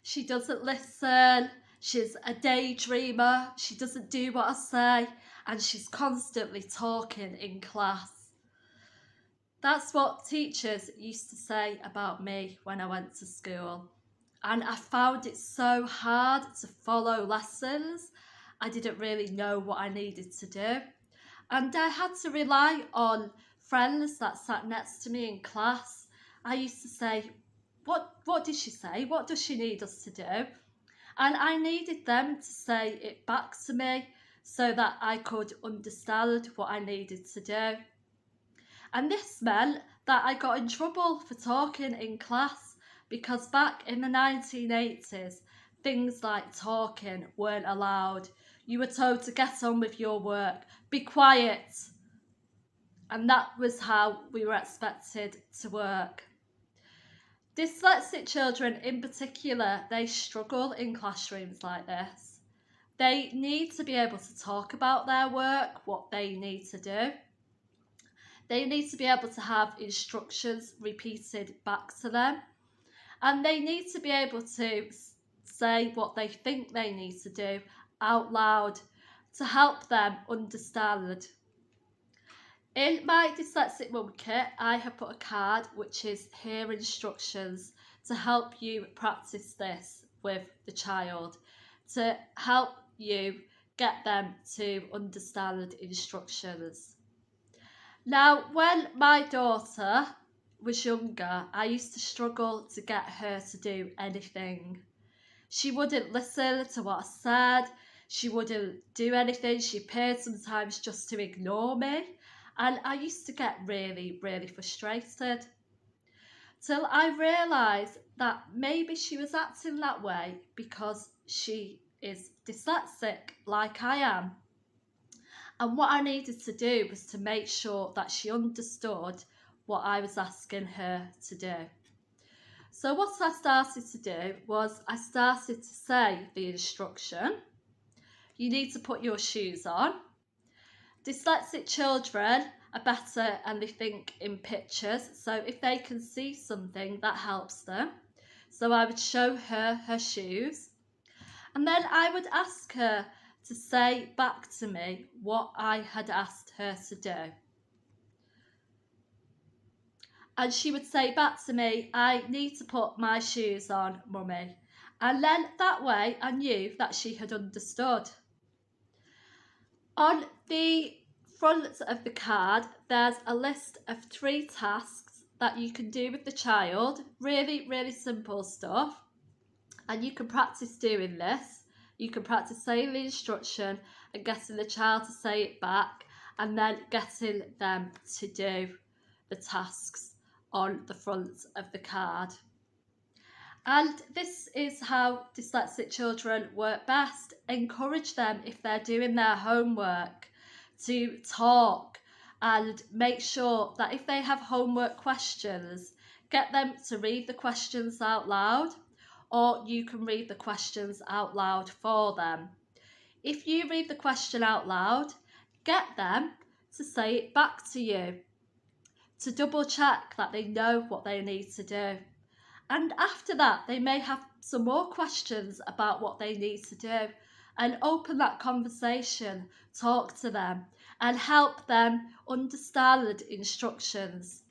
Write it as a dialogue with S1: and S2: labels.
S1: She doesn't listen. She's a daydreamer. She doesn't do what I say. And she's constantly talking in class. That's what teachers used to say about me when I went to school. And I found it so hard to follow lessons. I didn't really know what I needed to do. And I had to rely on friends that sat next to me in class. I used to say, what did she say? What does she need us to do? And I needed them to say it back to me so that I could understand what I needed to do. And this meant that I got in trouble for talking in class, because back in the 1980s, things like talking weren't allowed. You were told to get on with your work, be quiet. And that was how we were expected to work. Dyslexic children in particular, they struggle in classrooms like this. They need to be able to talk about their work, what they need to do. They need to be able to have instructions repeated back to them. And they need to be able to say what they think they need to do out loud to help them understand. In my Dyslexic Mum Kit, I have put a card which is "Here instructions" to help you practice this with the child, to help you get them to understand instructions. Now, when my daughter was younger, I used to struggle to get her to do anything. She wouldn't listen to what I said. She wouldn't do anything. She appeared sometimes just to ignore me. And I used to get really, really frustrated. Till I realised that maybe she was acting that way because she is dyslexic like I am. And what I needed to do was to make sure that she understood what I was asking her to do. So what I started to do was I started to say the instruction. You need to put your shoes on. Dyslexic children are better and they think in pictures, so if they can see something, that helps them. So I would show her her shoes, and then I would ask her to say back to me what I had asked her to do. And she would say back to me, "I need to put my shoes on, Mummy." And then that way I knew that she had understood. On the front of the card, there's a list of 3 tasks that you can do with the child. Really, really simple stuff. And you can practice doing this. You can practice saying the instruction and getting the child to say it back, and then getting them to do the tasks on the front of the card. And this is how dyslexic children work best. Encourage them, if they're doing their homework, to talk, and make sure that if they have homework questions, get them to read the questions out loud, or you can read the questions out loud for them. If you read the question out loud, get them to say it back to you, to double check that they know what they need to do. And after that, they may have some more questions about what they need to do, and open that conversation, talk to them, and help them understand instructions.